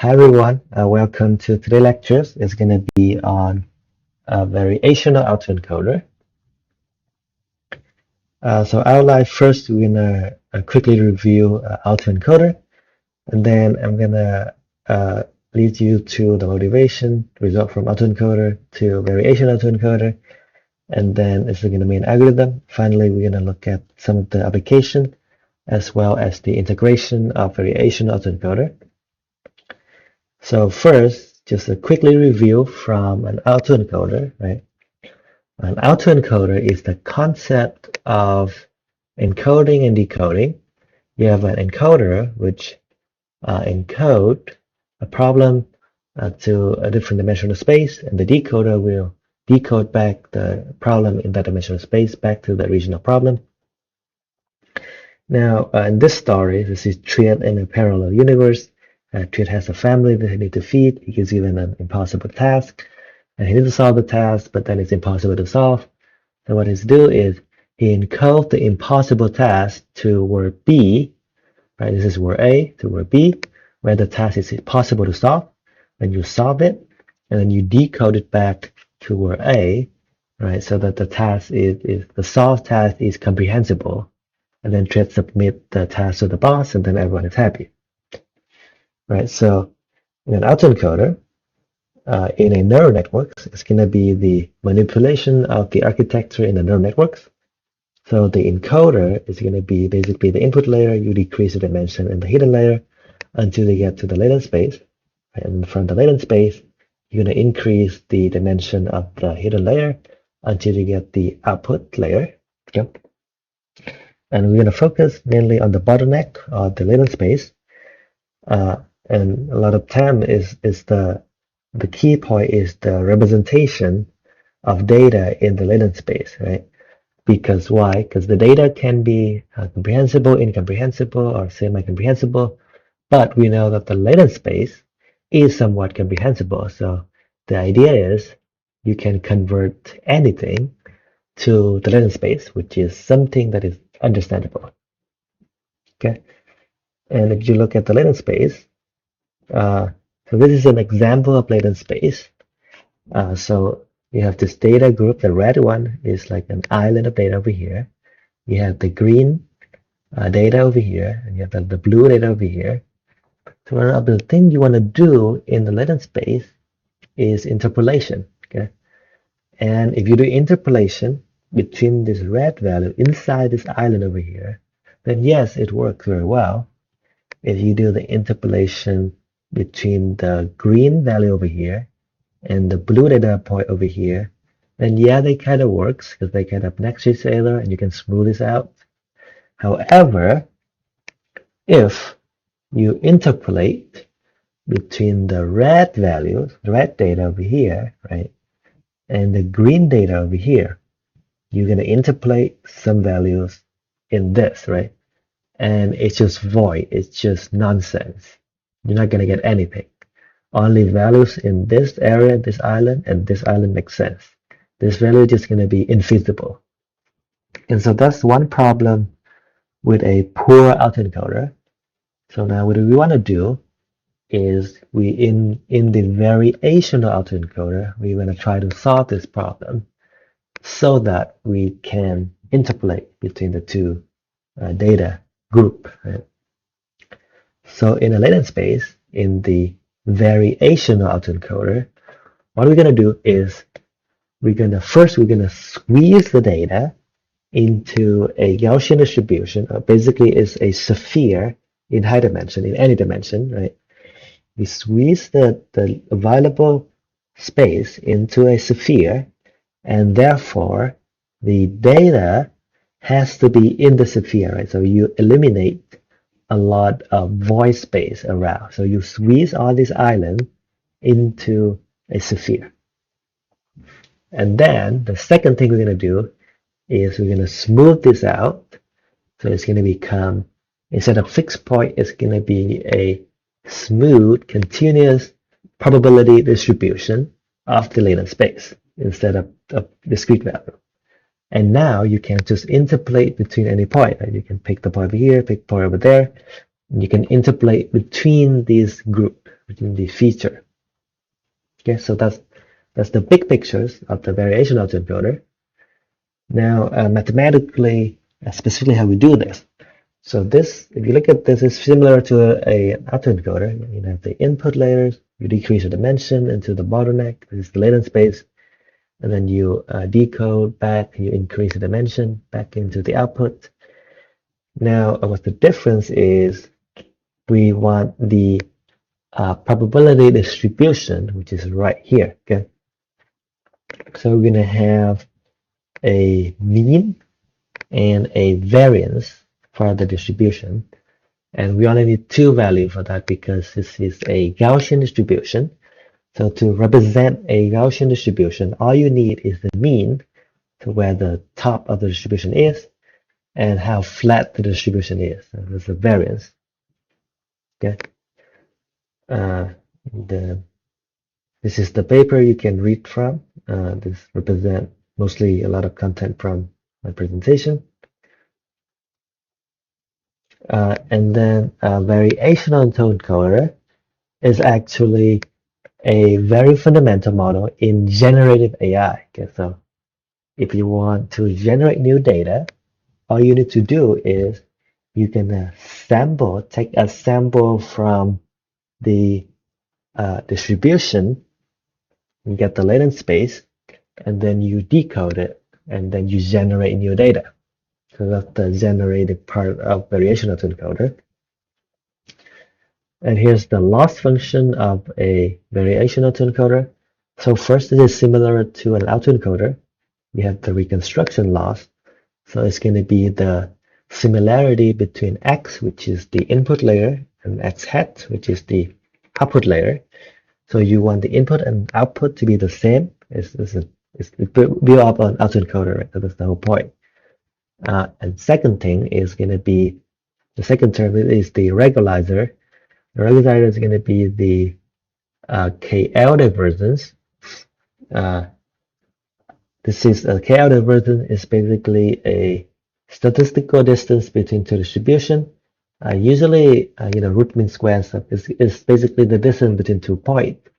Hi everyone, welcome to today's lectures. It's going to be on variational autoencoder. So outline first, we're going to quickly review autoencoder, and then I'm going to lead you to the motivation result from autoencoder to variational autoencoder, and then it's going to be an algorithm. Finally, we're going to look at some of the application as well as the integration of variational autoencoder. So first, just a quickly review from an autoencoder, right? An autoencoder is the concept of encoding and decoding. You have an encoder which encode a problem to a different dimensional space, and the decoder will decode back the problem in that dimensional space back to the original problem. Now, in this story, this is Triet in a parallel universe. Triet has a family that he needs to feed. He is given an impossible task, and he needs to solve the task, but then it's impossible to solve. So what he's do is he encodes the impossible task to word B, right? This is word A to word B, where the task is possible to solve. Then you solve it, and then you decode it back to word A, right? So that the task is the solved task is comprehensible. And then Triet submit the task to the boss, and then everyone is happy. Right, so in an autoencoder, in a neural network, it's going to be the manipulation of the architecture in the neural networks. So the encoder is going to be basically the input layer. You decrease the dimension in the hidden layer until you get to the latent space. Right? And from the latent space, you're going to increase the dimension of the hidden layer until you get the output layer. Okay? And we're going to focus mainly on the bottleneck of the latent space. And a lot of time is the key point is the representation of data in the latent space, right? Because why? Because the data can be comprehensible, incomprehensible, or semi-comprehensible, but we know that the latent space is somewhat comprehensible. So the idea is you can convert anything to the latent space, which is something that is understandable. Okay, and if you look at the latent space, so this is an example of latent space. So you have this data group. The red one is like an island of data over here. You have the green data over here, and you have the blue data over here. So one of the things you want to do in the latent space is interpolation. Okay, and if you do interpolation between this red value inside this island over here, then yes, it works very well. If you do the interpolation between the green value over here and the blue data point over here, then yeah, they kind of works because they kind of next to each other and you can smooth this out. However, if you interpolate between the red values, the red data over here, right, and the green data over here, you're going to interpolate some values in this, right? And it's just void, it's just nonsense. You're not going to get anything. Only values in this area, this island, and this island makes sense. This value is just going to be infeasible. And so that's one problem with a poor autoencoder. So now what we want to do is in the variational autoencoder, we want to try to solve this problem so that we can interpolate between the two data group. Right? So in a latent space, in the variational autoencoder, what we're going to do is we're going to squeeze the data into a Gaussian distribution. Basically, is a sphere in high dimension, in any dimension, right? We squeeze the available space into a sphere, and therefore the data has to be in the sphere, right? So you eliminate a lot of void space around. So you squeeze all this island into a sphere. And then the second thing we're going to do is we're going to smooth this out. So it's going to become, instead of fixed point, it's going to be a smooth, continuous probability distribution of the latent space instead of discrete value. And now you can just interpolate between any point. Right? You can pick the point over here, pick the point over there. And you can interpolate between these group, between the feature. Okay, so that's the big pictures of the variational autoencoder. Now, mathematically, specifically how we do this. So this, if you look at this, is similar to an autoencoder. You have the input layers, you decrease the dimension into the bottleneck, this is the latent space, and then you decode back, and you increase the dimension back into the output. Now, what the difference is, we want the probability distribution, which is right here. Okay, so we're gonna have a mean and a variance for the distribution, and we only need two values for that because this is a Gaussian distribution. So to represent a Gaussian distribution, all you need is the mean, to where the top of the distribution is, and how flat the distribution is. So there's a variance. Okay. This is the paper you can read from. This represents mostly a lot of content from my presentation. And then variational autoencoder is actually a very fundamental model in generative AI. Okay, so if you want to generate new data, all you need to do is you can take a sample from the distribution and get the latent space, and then you decode it, and then you generate new data. So that's the generated part of variational autoencoder. And here's the loss function of a variational autoencoder. So first, it is similar to an autoencoder. We have the reconstruction loss. So it's going to be the similarity between x, which is the input layer, and x hat, which is the output layer. So you want the input and output to be the same. It's built up on autoencoder, right? So that's the whole point. And second thing is going to be, the second term is the regularizer. The regularizer is going to be the KL divergence. This is a KL divergence is basically a statistical distance between two distribution. Usually, root mean square stuff is basically the distance between 2 points.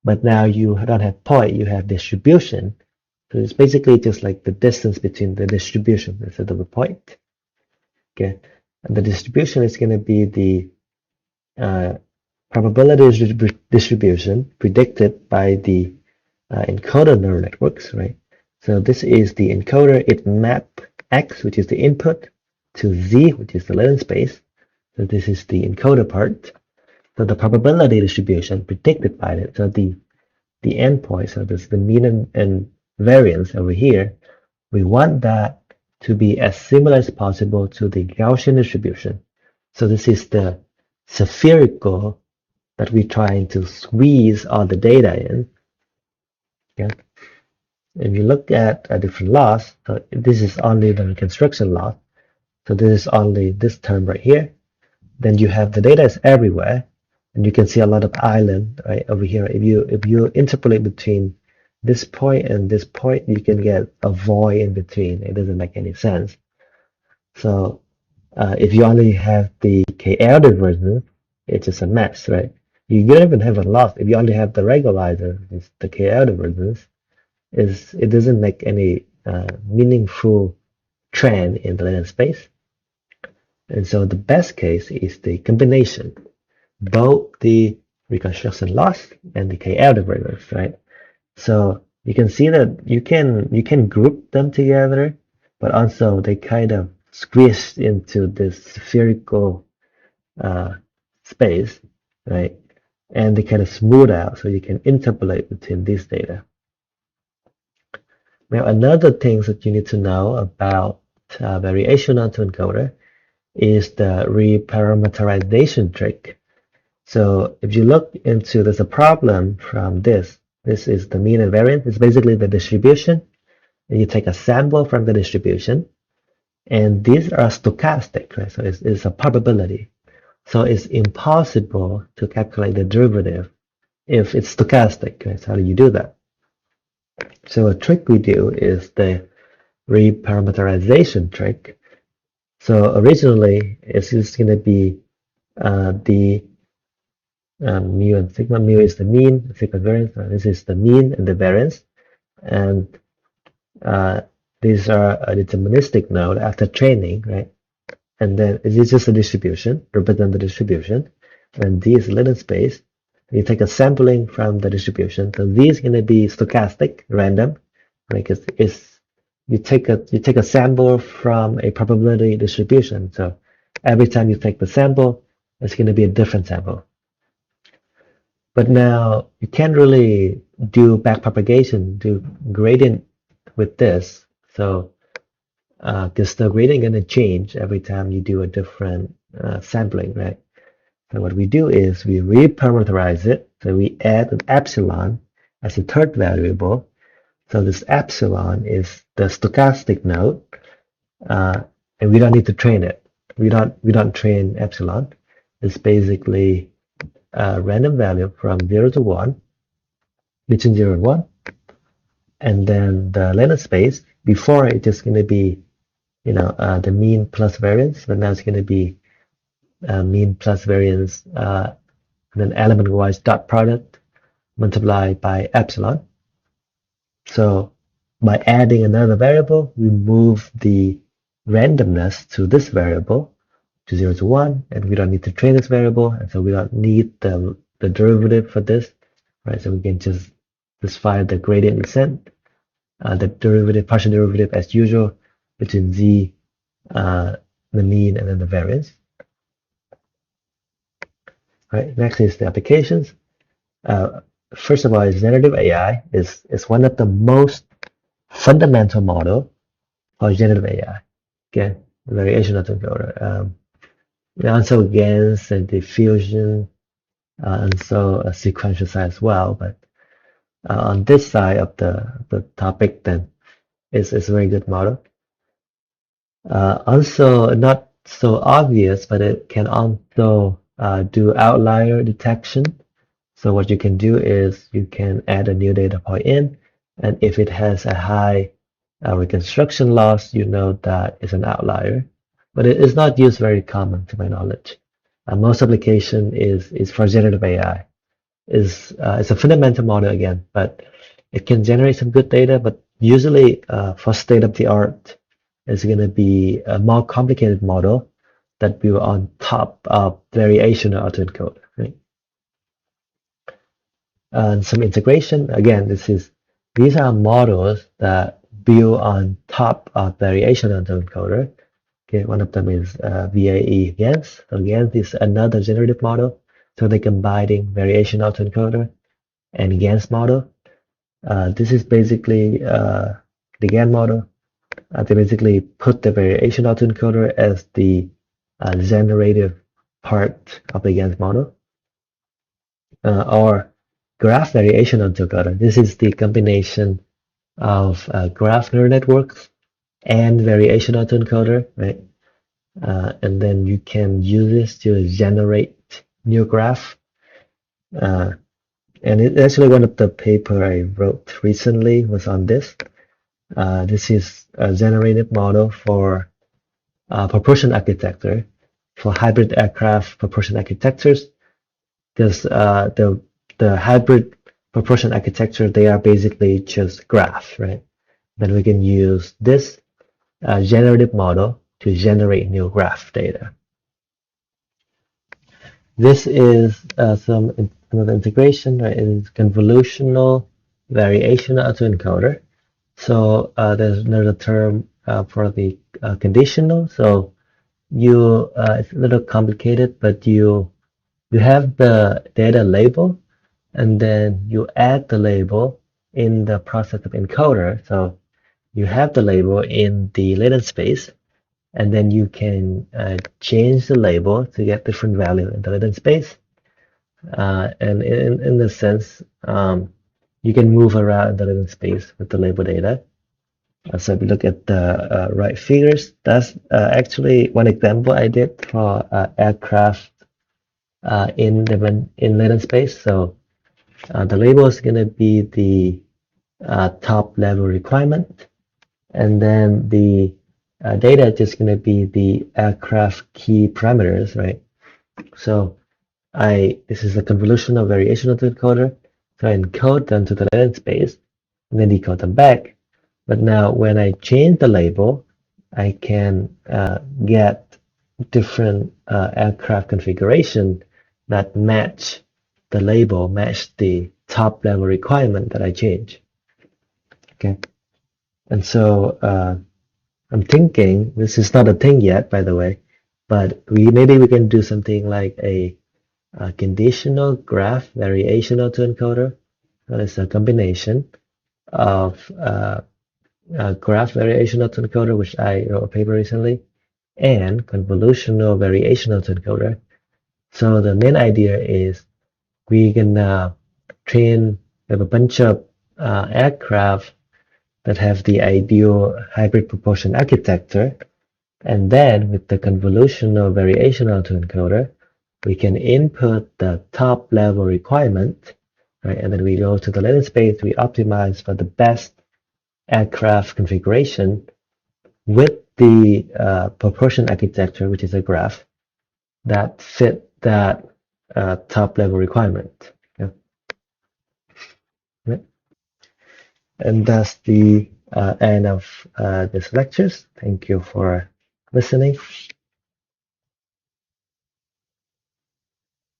But now you don't have point, you have distribution. So it's basically just like the distance between the distribution instead of a point. Okay, and the distribution is going to be the probability distribution predicted by the encoder neural networks, right? So this is the encoder. It maps x, which is the input, to z, which is the latent space. So this is the encoder part. So the probability distribution predicted by it. So the endpoint, so this is the mean and variance over here. We want that to be as similar as possible to the Gaussian distribution. So this is the spherical that we're trying to squeeze all the data in. Okay. If you look at a different loss, so this is only the reconstruction loss. So this is only this term right here. Then you have the data is everywhere, and you can see a lot of island right over here. If you interpolate between this point and this point, you can get a void in between. It doesn't make any sense. So if you only have the KL divergence, it's just a mess, right? You don't even have a loss. If you only have the regularizer, it's the KL divergence, it doesn't make any meaningful trend in the latent space. And so the best case is the combination, both the reconstruction loss and the KL divergence, right? So you can see that you can group them together, but also they kind of squeeze into this spherical space, right? And they kind of smooth out, so you can interpolate between these data. Now, another thing that you need to know about variational autoencoder is the reparameterization trick. So if you look into, there's a problem from this. This is the mean and variance. It's basically the distribution. And you take a sample from the distribution, and these are stochastic, right? So it's a probability. So it's impossible to calculate the derivative if it's stochastic, right? So how do you do that? So a trick we do is the reparameterization trick. So originally, it's just going to be The mu and sigma. Mu is the mean, sigma variance. This is the mean and the variance. And these are a deterministic node after training, right? And then it is just a distribution, represent the distribution. And D is little space. You take a sampling from the distribution. So Z is going to be stochastic, random, right? Because you take a sample from a probability distribution. So every time you take the sample, it's going to be a different sample. But now you can't really do backpropagation, do gradient with this. So because the gradient going to change every time you do a different sampling, right? So what we do is we reparameterize it. So we add an epsilon as a third variable. So this epsilon is the stochastic node, and we don't need to train it. We don't train epsilon. It's basically a random value from 0 to 1, between 0 and 1, and then the limit space. Before it's just going to be the mean plus variance, but now it's going to be mean plus variance, and then element-wise dot product multiplied by epsilon. So by adding another variable, we move the randomness to this variable, to 0 to 1, and we don't need to train this variable, and so we don't need the derivative for this, right? So we can just find the gradient descent, the derivative, partial derivative as usual, between z, the mean, and then the variance. All right, next is the applications. First of all, generative AI is one of the most fundamental model for generative AI. Okay, variational autoencoder. Also against the diffusion, and so a sequential side as well. But on this side of the topic, then it's a very good model. Also, not so obvious, but it can also do outlier detection. So what you can do is you can add a new data point in, and if it has a high reconstruction loss, you know that it's an outlier. But it is not used very common to my knowledge. Most application is for generative AI. It's a fundamental model again, but it can generate some good data, but usually for state of the art, it's going to be a more complicated model that build on top of variational autoencoder, right? And some integration. Again, these are models that build on top of variational autoencoder. Okay, one of them is VAE GANs. So GANs is another generative model. So they're combining variational autoencoder and GANs model. This is basically the GAN model. They basically put the variation autoencoder as the generative part of the GANs model. Or graph variation autoencoder. This is the combination of graph neural networks and variation autoencoder, right? And then you can use this to generate new graph. And it actually one of the paper I wrote recently was on this. This is a generative model for propulsion architecture, for hybrid aircraft propulsion architectures. Because the hybrid propulsion architecture, they are basically just graph, right? Then we can use this generative model to generate new graph data. This is some another integration, right? Is convolutional variational autoencoder. So there's another term for the conditional. So it's a little complicated, but you have the data label, and then you add the label in the process of encoder. So you have the label in the latent space, and then you can change the label to get different value in the latent space. And in this sense, you can move around in the latent space with the label data. So if you look at the right figures, that's actually one example I did for aircraft in latent space. So the label is going to be the top level requirement, and then the data is just going to be the aircraft key parameters, right? So this is a convolutional variational autoencoder. So I encode them to the latent space and then decode them back. But now when I change the label, I can get different aircraft configuration that match the label, match the top level requirement that I change. Okay. And so I'm thinking, this is not a thing yet, by the way, but maybe we can do something like a conditional graph variational autoencoder. That is a combination of graph variational autoencoder, which I wrote a paper recently, and convolutional variational autoencoder. So the main idea is we can train, we have a bunch of aircraft that have the ideal hybrid proportion architecture. And then with the convolutional variational autoencoder, we can input the top level requirement, right? And then we go to the latent space, we optimize for the best aircraft configuration with the proportion architecture, which is a graph that fit that top level requirement. Yeah. Right. And that's the end of this lectures. Thank you for listening.